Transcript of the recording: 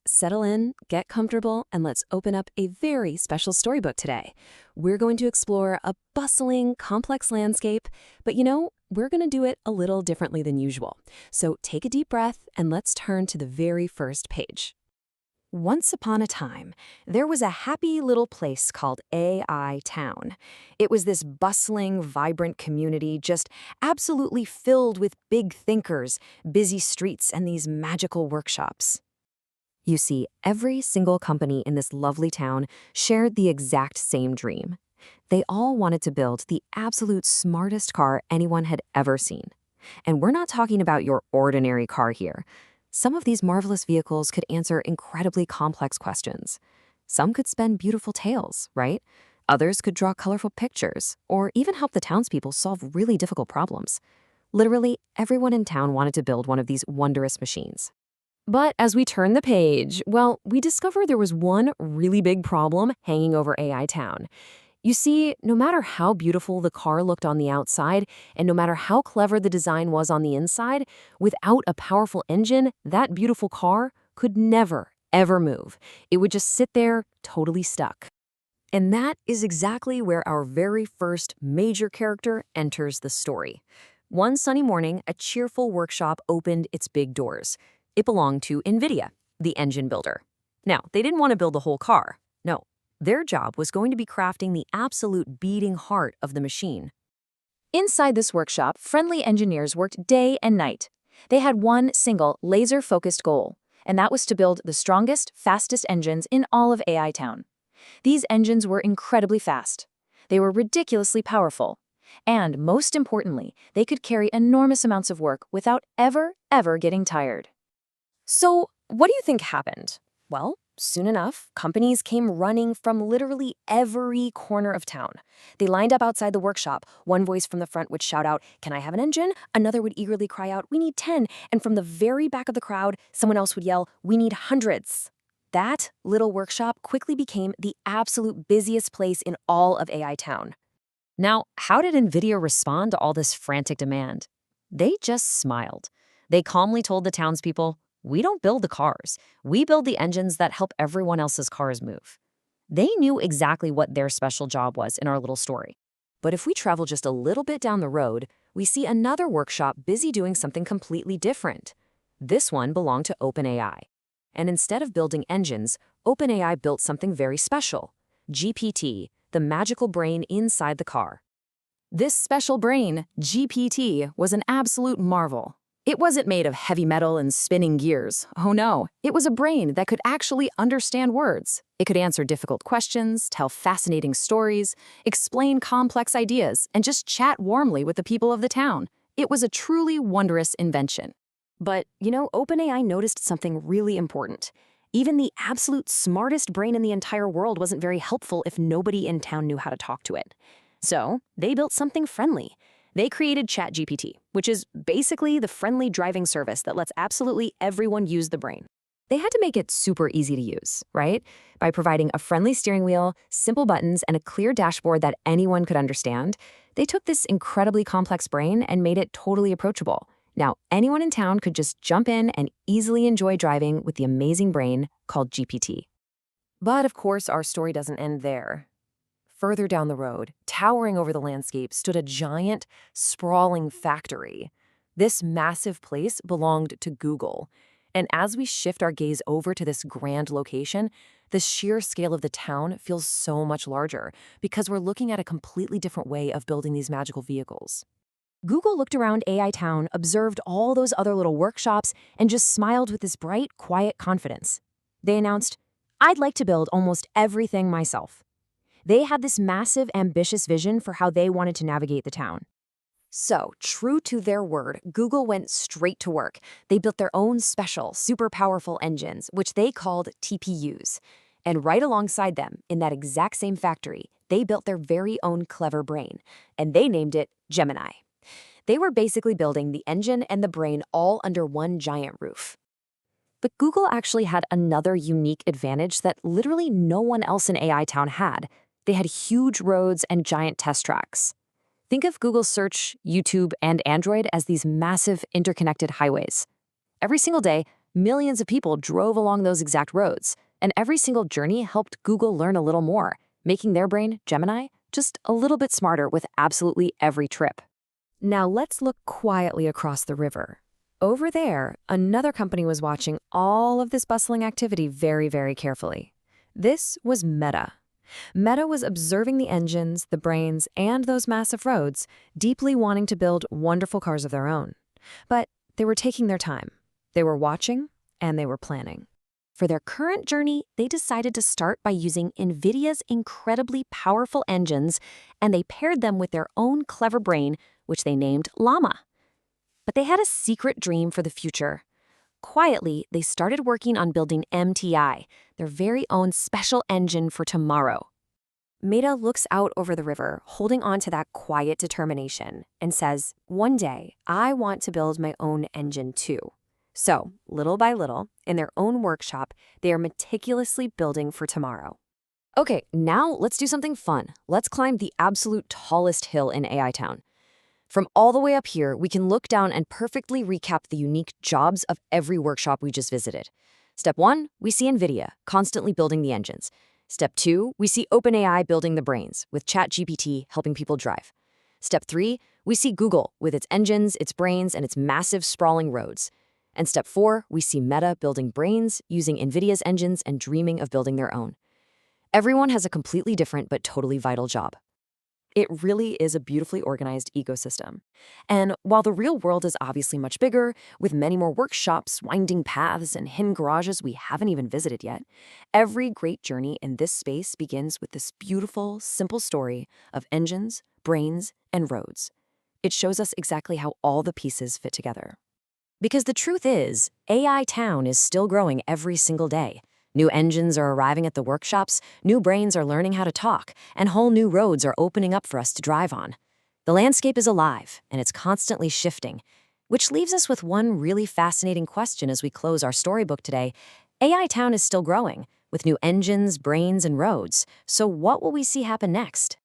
Settle in, get comfortable, and let's open up a very special storybook today. We're going to explore a bustling, complex landscape, but we're going to do it a little differently than usual. So take a deep breath and let's turn to the very first page. Once upon a time, there was a happy little place called AI Town. It was this bustling, vibrant community just absolutely filled with big thinkers, busy streets, and these magical workshops. You see, every single company in this lovely town shared the exact same dream. They all wanted to build the absolute smartest car anyone had ever seen. And we're not talking about your ordinary car here. Some of these marvelous vehicles could answer incredibly complex questions. Some could spin beautiful tales, right? Others could draw colorful pictures, or even help the townspeople solve really difficult problems. Literally, everyone in town wanted to build one of these wondrous machines. But as we turn the page, we discover there was one really big problem hanging over AI Town. You see, no matter how beautiful the car looked on the outside, and no matter how clever the design was on the inside, without a powerful engine, that beautiful car could never, ever move. It would just sit there, totally stuck. And that is exactly where our very first major character enters the story. One sunny morning, a cheerful workshop opened its big doors. It belonged to NVIDIA, the engine builder. Now, they didn't want to build the whole car. No, their job was going to be crafting the absolute beating heart of the machine. Inside this workshop, friendly engineers worked day and night. They had one single, laser-focused goal, and that was to build the strongest, fastest engines in all of AI Town. These engines were incredibly fast. They were ridiculously powerful. And most importantly, they could carry enormous amounts of work without ever getting tired. So, what do you think happened? Well, soon enough, companies came running from literally every corner of town. They lined up outside the workshop. One voice from the front would shout out, "Can I have an engine?" Another would eagerly cry out, "We need 10." And from the very back of the crowd, someone else would yell, "We need hundreds." That little workshop quickly became the absolute busiest place in all of AI Town. Now, how did NVIDIA respond to all this frantic demand? They just smiled. They calmly told the townspeople, "We don't build the cars. We build the engines that help everyone else's cars move." They knew exactly what their special job was in our little story. But if we travel just a little bit down the road, we see another workshop busy doing something completely different. This one belonged to OpenAI. And instead of building engines, OpenAI built something very special, GPT, the magical brain inside the car. This special brain, GPT, was an absolute marvel. It wasn't made of heavy metal and spinning gears. Oh no, it was a brain that could actually understand words. It could answer difficult questions, tell fascinating stories, explain complex ideas, and just chat warmly with the people of the town. It was a truly wondrous invention. But, OpenAI noticed something really important. Even the absolute smartest brain in the entire world wasn't very helpful if nobody in town knew how to talk to it. So, they built something friendly. They created ChatGPT, which is basically the friendly driving service that lets absolutely everyone use the brain. They had to make it super easy to use, right? By providing a friendly steering wheel, simple buttons, and a clear dashboard that anyone could understand, they took this incredibly complex brain and made it totally approachable. Now, anyone in town could just jump in and easily enjoy driving with the amazing brain called GPT. But of course, our story doesn't end there. Further down the road, towering over the landscape, stood a giant, sprawling factory. This massive place belonged to Google. And as we shift our gaze over to this grand location, the sheer scale of the town feels so much larger because we're looking at a completely different way of building these magical vehicles. Google looked around AI Town, observed all those other little workshops, and just smiled with this bright, quiet confidence. They announced, "I'd like to build almost everything myself." They had this massive, ambitious vision for how they wanted to navigate the town. So, true to their word, Google went straight to work. They built their own special, super powerful engines, which they called TPUs. And right alongside them, in that exact same factory, they built their very own clever brain, and they named it Gemini. They were basically building the engine and the brain all under one giant roof. But Google actually had another unique advantage that literally no one else in AI Town had. They had huge roads and giant test tracks. Think of Google Search, YouTube, and Android as these massive interconnected highways. Every single day, Millions of people drove along those exact roads, and every single journey helped Google learn a little more, making their brain, Gemini, just a little bit smarter with absolutely every trip. Now let's look quietly across the river. Over there, another company was watching all of this bustling activity very, very carefully. This was Meta. Meta was observing the engines, the brains, and those massive roads, deeply wanting to build wonderful cars of their own. But they were taking their time. They were watching, and they were planning. For their current journey, they decided to start by using NVIDIA's incredibly powerful engines, and they paired them with their own clever brain, which they named Llama. But they had a secret dream for the future. Quietly, they started working on building MTI, their very own special engine for tomorrow. Meta looks out over the river, holding on to that quiet determination, and says, "One day, I want to build my own engine too." So, little by little, in their own workshop, they are meticulously building for tomorrow. Okay, now let's do something fun. Let's climb the absolute tallest hill in AI Town. From all the way up here, we can look down and perfectly recap the unique jobs of every workshop we just visited. Step 1, we see NVIDIA, constantly building the engines. Step 2, we see OpenAI building the brains, with ChatGPT helping people drive. Step 3, we see Google, with its engines, its brains, and its massive sprawling roads. And step 4, we see Meta building brains, using NVIDIA's engines, and dreaming of building their own. Everyone has a completely different but totally vital job. It really is a beautifully organized ecosystem. And while the real world is obviously much bigger, with many more workshops, winding paths, and hidden garages we haven't even visited yet, every great journey in this space begins with this beautiful, simple story of engines, brains, and roads. It shows us exactly how all the pieces fit together. Because the truth is, AI Town is still growing every single day. New engines are arriving at the workshops, new brains are learning how to talk, and whole new roads are opening up for us to drive on. The landscape is alive, and it's constantly shifting, which leaves us with one really fascinating question as we close our storybook today. AI Town is still growing, with new engines, brains, and roads. So what will we see happen next?